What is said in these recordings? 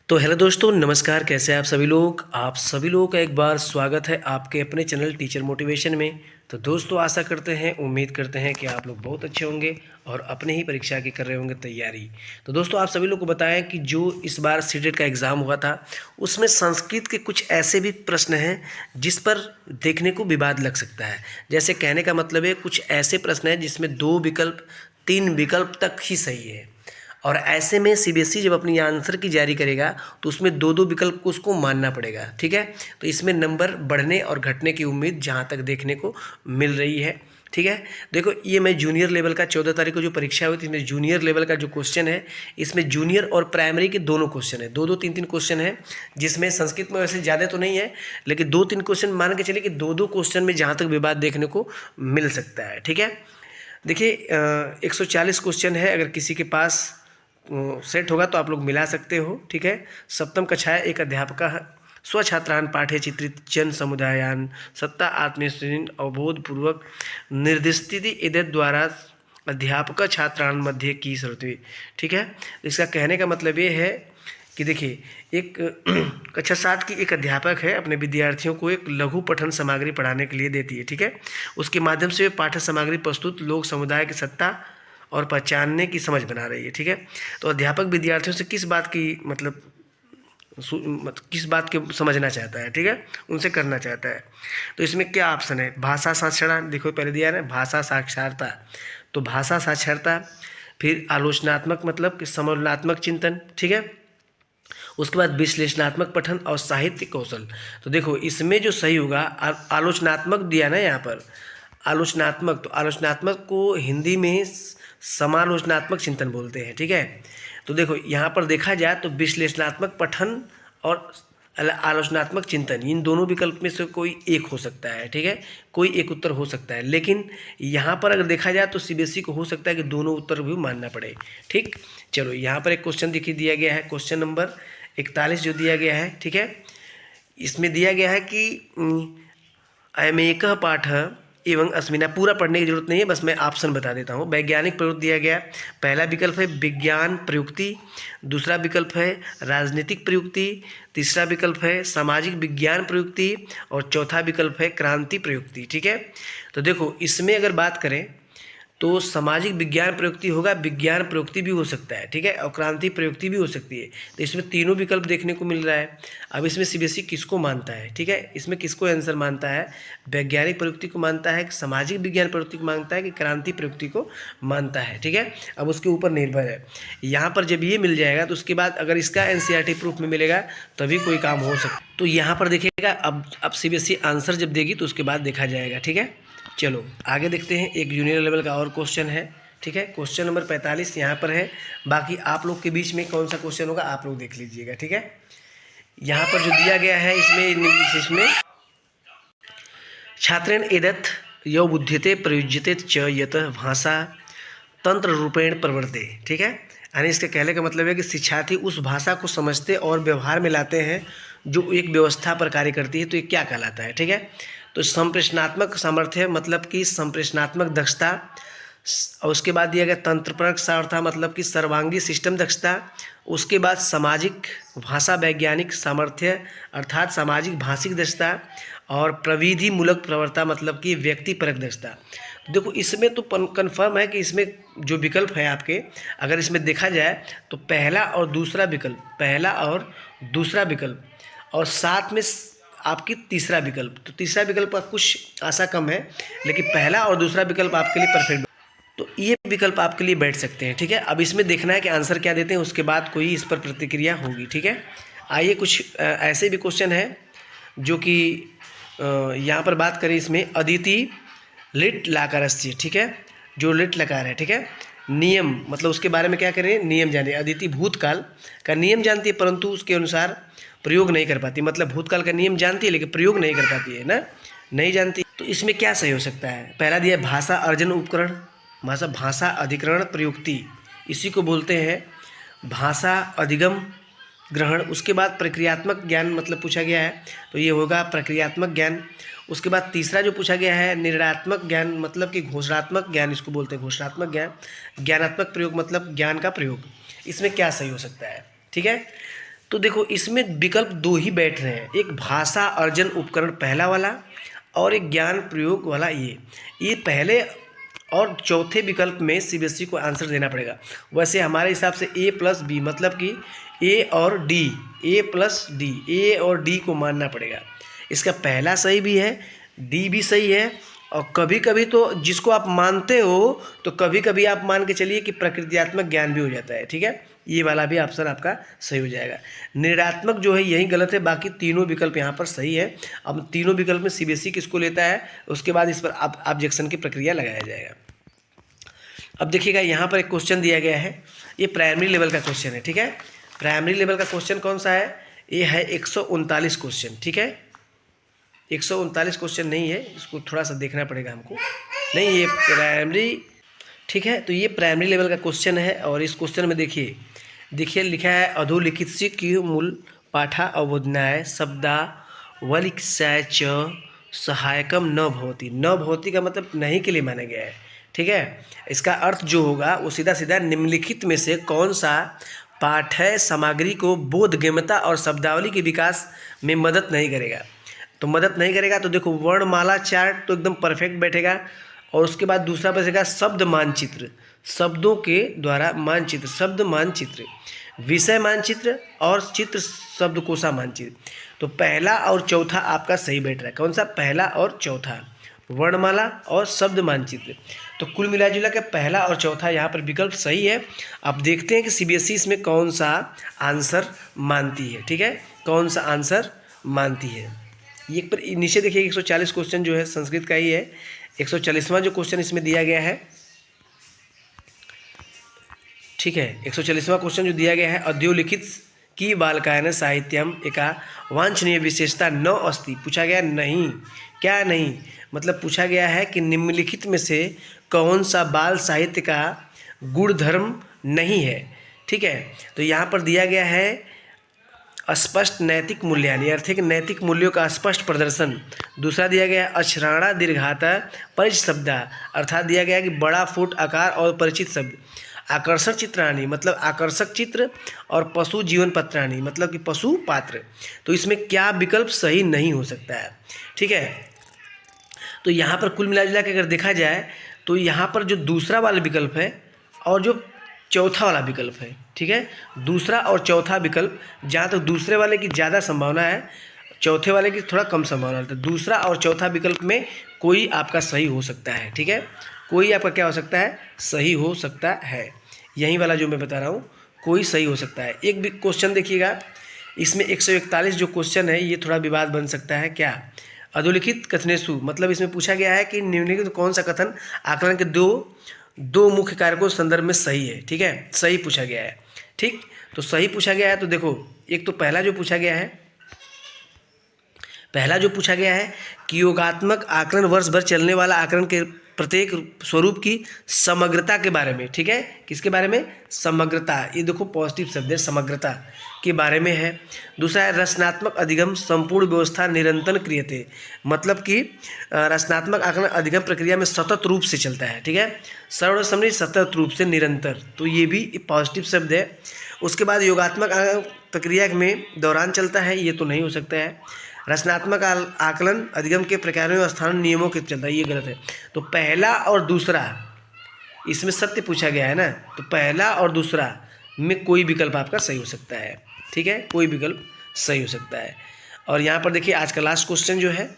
तो हेलो दोस्तों, नमस्कार। कैसे हैं आप सभी लोगों का एक बार स्वागत है आपके अपने चैनल टीचर मोटिवेशन में। तो दोस्तों, आशा करते हैं, उम्मीद करते हैं कि आप लोग बहुत अच्छे होंगे और अपने ही परीक्षा की कर रहे होंगे तैयारी। तो दोस्तों, आप सभी लोग को बताएं कि जो इस बार सीटेट का एग्ज़ाम हुआ था उसमें संस्कृत के कुछ ऐसे भी प्रश्न हैं जिस पर देखने को विवाद लग सकता है। जैसे कहने का मतलब है, कुछ ऐसे प्रश्न हैं जिसमें 2 विकल्प 3 विकल्प तक ही सही है, और ऐसे में सीबीएसई जब अपनी आंसर की जारी करेगा तो उसमें 2-2 विकल्प को उसको मानना पड़ेगा। ठीक है, तो इसमें नंबर बढ़ने और घटने की उम्मीद जहाँ तक देखने को मिल रही है। ठीक है, देखो, ये मैं जूनियर लेवल का 14 तारीख को जो परीक्षा हुई थी, इसमें जूनियर लेवल का जो क्वेश्चन है, इसमें जूनियर और प्राइमरी के दोनों क्वेश्चन है, 2-2 3-3 क्वेश्चन है, जिसमें संस्कृत में वैसे ज़्यादा तो नहीं है, लेकिन 2-3 क्वेश्चन मान के चलिए कि 2-2 क्वेश्चन में जहाँ तक विवाद देखने को मिल सकता है। ठीक है, देखिए, 140 क्वेश्चन है, अगर किसी के पास सेट होगा तो आप लोग मिला सकते हो। ठीक है, सप्तम कक्षाएं एक अध्यापक स्वछात्रान पाठ्य चित्रित जन समुदायान सत्ता आत्मनिश्चित अवबोधपूर्वक निर्दिष्टिति इदत द्वारा अध्यापक छात्रान मध्य की श्रुति। ठीक है, इसका कहने का मतलब ये है कि देखिए, एक कक्षा 7 की एक अध्यापक है, अपने विद्यार्थियों को एक लघु पठन सामग्री पढ़ाने के लिए देती है। ठीक है, उसके माध्यम से पाठ्य सामग्री प्रस्तुत लोक समुदाय की सत्ता और पहचानने की समझ बना रही है। ठीक है, तो अध्यापक विद्यार्थियों से किस बात की किस बात के समझना चाहता है, ठीक है, उनसे करना चाहता है। तो इसमें क्या ऑप्शन है? भाषा साक्षरता, देखो पहले दिया है ना, भाषा साक्षरता, तो भाषा साक्षरता, फिर आलोचनात्मक मतलब कि समालोचनात्मक चिंतन। ठीक है, उसके बाद विश्लेषणात्मक पठन और साहित्य कौशल। तो देखो, इसमें जो सही होगा, आलोचनात्मक दिया ना यहाँ पर, आलोचनात्मक, तो आलोचनात्मक को हिंदी में समालोचनात्मक चिंतन बोलते हैं। ठीक है, तो देखो यहाँ पर देखा जाए तो विश्लेषणात्मक पठन और आलोचनात्मक चिंतन, इन दोनों विकल्प में से कोई एक हो सकता है। ठीक है, कोई एक उत्तर हो सकता है, लेकिन यहाँ पर अगर देखा जाए तो सीबीएसई को हो सकता है कि दोनों उत्तर भी मानना पड़े। ठीक, चलो यहाँ पर एक क्वेश्चन दिया गया है, क्वेश्चन नंबर 41 जो दिया गया है। ठीक है, इसमें दिया गया है कि अयमेक पाठ एवं अस्मिना, पूरा पढ़ने की जरूरत नहीं है, बस मैं ऑप्शन बता देता हूँ। वैज्ञानिक प्रयुक्त दिया गया, पहला विकल्प है विज्ञान प्रयुक्ति, दूसरा विकल्प है राजनीतिक प्रयुक्ति, तीसरा विकल्प है सामाजिक विज्ञान प्रयुक्ति, और चौथा विकल्प है क्रांति प्रयुक्ति। ठीक है, तो देखो, इसमें अगर बात करें तो सामाजिक विज्ञान प्रयुक्ति होगा, विज्ञान प्रयुक्ति भी हो सकता है। ठीक है, और क्रांति प्रयुक्ति भी हो सकती है। तो इसमें तीनों विकल्प देखने को मिल रहा है। अब इसमें सीबीएसई किसको मानता है? ठीक है, इसमें किसको आंसर मानता है? वैज्ञानिक प्रयुक्ति को मानता है, सामाजिक विज्ञान प्रयुक्ति को मानता है, कि क्रांति प्रयुक्ति को मानता है? ठीक है, अब उसके ऊपर निर्भर है। यहाँ पर जब ये मिल जाएगा तो उसके बाद अगर इसका एनसीईआरटी प्रूफ में मिलेगा तभी कोई काम हो सकता है। तो यहाँ पर देखिएगा, अब सीबीएसई आंसर जब देगी तो उसके बाद देखा जाएगा। ठीक है, चलो आगे देखते हैं। एक जूनियर लेवल का और क्वेश्चन है। ठीक है, क्वेश्चन नंबर 45 यहाँ पर है। बाकी आप लोग के बीच में कौन सा क्वेश्चन होगा आप लोग देख लीजिएगा। ठीक है, यहाँ पर जो दिया गया है इसमें छात्रेण एदत् यौ बुध्यते प्रयुज्यते च यत भाषा तंत्र रूपेण प्रवर्ते। ठीक है, यानी इसके कहने का मतलब है कि शिक्षार्थी उस भाषा को समझते और व्यवहार में लाते हैं जो एक व्यवस्था पर कार्य करती है, तो ये क्या कहलाता है? ठीक है, तो संप्रेषणात्मक सामर्थ्य मतलब कि संप्रेषणात्मक दक्षता, और उसके बाद दिया गया तंत्रपरक सामर्थ्य मतलब कि सर्वांगी सिस्टम दक्षता, उसके बाद सामाजिक भाषा वैज्ञानिक सामर्थ्य अर्थात सामाजिक भाषिक दक्षता, और प्रविधि मूलक प्रवृत्ता मतलब कि व्यक्तिपरक दक्षता। देखो, इसमें तो कन्फर्म है कि इसमें जो विकल्प है आपके, अगर इसमें देखा जाए तो पहला और दूसरा विकल्प और साथ में आपकी तीसरा विकल्प, तो तीसरा विकल्प का कुछ आशा कम है, लेकिन पहला और दूसरा विकल्प आपके लिए परफेक्ट, तो ये विकल्प आपके लिए बैठ सकते हैं। ठीक है, अब इसमें देखना है कि आंसर क्या देते हैं, उसके बाद कोई इस पर प्रतिक्रिया होगी। ठीक है, आइए कुछ ऐसे भी क्वेश्चन है जो कि यहाँ पर बात करें, इसमें अदिति लिट लाकारस्य। ठीक है, जो लिट लकार है, ठीक है, नियम मतलब उसके बारे में क्या करें, नियम जाने। अदिति भूतकाल का नियम जानती है परंतु उसके अनुसार प्रयोग नहीं कर पाती, मतलब भूतकाल का नियम जानती है लेकिन प्रयोग नहीं कर पाती है ना, नहीं जानती। तो इसमें क्या सही हो सकता है? पहला दिया भाषा अर्जन उपकरण, भाषा अधिकरण प्रयुक्ति, इसी को बोलते हैं भाषा अधिगम ग्रहण। उसके बाद प्रक्रियात्मक ज्ञान मतलब पूछा गया है, तो ये होगा प्रक्रियात्मक ज्ञान। उसके बाद तीसरा जो पूछा गया है निर्णयात्मक ज्ञान मतलब कि घोषणात्मक ज्ञान, इसको बोलते हैं घोषणात्मक ज्ञान। ज्ञानात्मक प्रयोग मतलब ज्ञान का प्रयोग। इसमें क्या सही हो सकता है? ठीक है, तो देखो इसमें विकल्प दो ही बैठ रहे हैं, एक भाषा अर्जन उपकरण पहला वाला और एक ज्ञान प्रयोग वाला। ये पहले और चौथे विकल्प में सीबीएसई को आंसर देना पड़ेगा। वैसे हमारे हिसाब से A+B मतलब कि A और D, A+D, A और D को मानना पड़ेगा। इसका पहला सही भी है, D भी सही है, और कभी कभी तो जिसको आप मानते हो तो कभी कभी आप मान के चलिए कि प्रकृत्यात्मक ज्ञान भी हो जाता है। ठीक है, ये वाला भी ऑप्शन आपका सही हो जाएगा। निर्णयात्मक जो है यही गलत है, बाकी तीनों विकल्प यहाँ पर सही है। अब तीनों विकल्प में सीबीएसई किसको लेता है, उसके बाद इस पर ऑब्जेक्शन की प्रक्रिया लगाया जाएगा। अब देखिएगा यहाँ पर एक क्वेश्चन दिया गया है, ये प्राइमरी लेवल का क्वेश्चन है। ठीक है, प्राइमरी लेवल का क्वेश्चन कौन सा है, ये है 139 क्वेश्चन। ठीक है, 139 क्वेश्चन नहीं है, इसको थोड़ा सा देखना पड़ेगा हमको, नहीं ये प्राइमरी, ठीक है। तो ये प्राइमरी लेवल का क्वेश्चन है, और इस क्वेश्चन में देखिए लिखा है अधोलिखित से की मूल पाठा अवबोधनाय शब्दावलिक्ष्याय च सहायकम न भवति। न भवति का मतलब नहीं के लिए माना गया है। ठीक है, इसका अर्थ जो होगा वो सीधा सीधा निम्नलिखित में से कौन सा पाठ्य सामग्री को बोधगम्यता और शब्दावली के विकास में मदद नहीं करेगा। तो मदद नहीं करेगा तो देखो वर्णमाला चार्ट तो एकदम परफेक्ट बैठेगा, और उसके बाद दूसरा बचेगा शब्द मानचित्र, शब्दों के द्वारा मानचित्र, शब्द मानचित्र, विषय मानचित्र और चित्र शब्दकोशा मानचित्र। तो पहला और चौथा आपका सही बैठ रहा है। कौन सा, पहला और चौथा, वर्णमाला और शब्द मानचित्र। तो कुल मिला के पहला और चौथा यहाँ पर विकल्प सही है। अब देखते हैं कि सीबीएसई इसमें कौन सा आंसर मानती है। ठीक है, कौन सा आंसर मानती है। ये पर नीचे देखिए 140 क्वेश्चन जो है संस्कृत का ही है। 140वां जो क्वेश्चन इसमें दिया गया है, ठीक है, 140वां क्वेश्चन जो दिया गया है, अद्योलिखित की बालकायन साहित्यम एका वांछनीय विशेषता न अस्ति। पूछा गया नहीं, क्या नहीं, मतलब पूछा गया है कि निम्नलिखित में से कौन सा बाल साहित्य का गुणधर्म नहीं है। ठीक है, तो यहाँ पर दिया गया है स्पष्ट नैतिक मूल्यानि, अर्थ है कि नैतिक मूल्यों का स्पष्ट प्रदर्शन। दूसरा दिया गया है अक्षराणा दीर्घाता परिचित शब्दा, अर्थात दिया गया है कि बड़ा फुट आकार और परिचित शब्द। आकर्षक चित्राणी मतलब आकर्षक चित्र, और पशु जीवन पत्राणी मतलब कि पशु पात्र। तो इसमें क्या विकल्प सही नहीं हो सकता है। ठीक है, तो यहाँ पर कुल मिला के अगर देखा जाए तो यहाँ पर जो दूसरा वाला विकल्प है और जो चौथा वाला विकल्प है, ठीक है, दूसरा और चौथा विकल्प, जहाँ तक दूसरे वाले की ज़्यादा संभावना है, चौथे वाले की थोड़ा कम संभावना है। तो दूसरा और चौथा विकल्प में कोई आपका सही हो सकता है। ठीक है, कोई आपका क्या हो सकता है, सही हो सकता है। यही वाला जो मैं बता रहा हूँ कोई सही हो सकता है। एक भी क्वेश्चन देखिएगा, इसमें 141 जो क्वेश्चन है ये थोड़ा विवाद बन सकता है। क्या, अधोलिखित कथनेषु मतलब इसमें पूछा गया है कि निम्नलिखित कौन सा कथन आकलन के दो मुख्य कारकों के संदर्भ में सही है। ठीक है, सही पूछा गया है। ठीक, तो सही पूछा गया है। तो देखो एक तो पहला जो पूछा गया है कि योगात्मक आकलन वर्ष भर चलने वाला आकलन के प्रत्येक स्वरूप की समग्रता के बारे में। ठीक है, किसके बारे में, समग्रता। ये देखो पॉजिटिव शब्द है, समग्रता के बारे में है। दूसरा है रचनात्मक अधिगम संपूर्ण व्यवस्था निरंतर क्रियते, मतलब कि रचनात्मक आकलन अधिगम प्रक्रिया में सतत रूप से चलता है। ठीक है, सर्व समझ सतत रूप से निरंतर, तो ये भी पॉजिटिव शब्द है। उसके बाद योगात्मक प्रक्रिया में दौरान चलता है, ये तो नहीं हो सकता है। रचनात्मक आकलन अधिगम के प्रकारों और स्थान नियमों के चलता है, ये गलत है। तो पहला और दूसरा इसमें सत्य पूछा गया है ना, तो पहला और दूसरा में कोई विकल्प आपका सही हो सकता है। ठीक है, कोई विकल्प सही हो सकता है। और यहाँ पर देखिए आज का लास्ट क्वेश्चन जो है,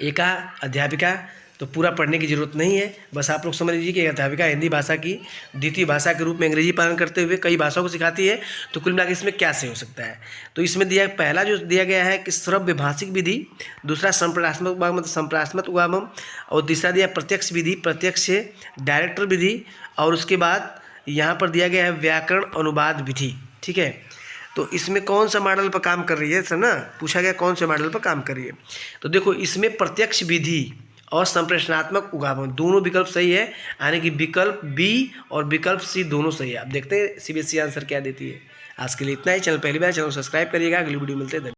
एका अध्यापिका, तो पूरा पढ़ने की जरूरत नहीं है, बस आप लोग समझ लीजिए कि अध्यापिका हिंदी भाषा की द्वितीय भाषा के रूप में अंग्रेजी पालन करते हुए कई भाषाओं को सिखाती है। तो कुल मिलाकर इसमें क्या सही हो सकता है, तो इसमें पहला जो दिया गया है कि श्रव्य भाषिक विधि, दूसरा संप्राश्मक उगम मतलब संप्राश्मक उगम, और तीसरा दिया प्रत्यक्ष विधि, प्रत्यक्ष से डायरेक्टर विधि, और उसके बाद यहाँ पर दिया गया है व्याकरण अनुवाद विधि। ठीक है, तो इसमें कौन सा मॉडल पर काम कर रही है सर ना, पूछा गया कौन से मॉडल पर काम कर रही है। तो देखो इसमें प्रत्यक्ष विधि और संप्रेषणात्मक उगाम दोनों विकल्प सही है, यानी कि विकल्प बी और विकल्प सी दोनों सही है। आप देखते हैं सीबीएसई आंसर क्या देती है। आज के लिए इतना ही। चैनल पहली बार, चैनल सब्सक्राइब करिएगा। अगली वीडियो मिलते हैं।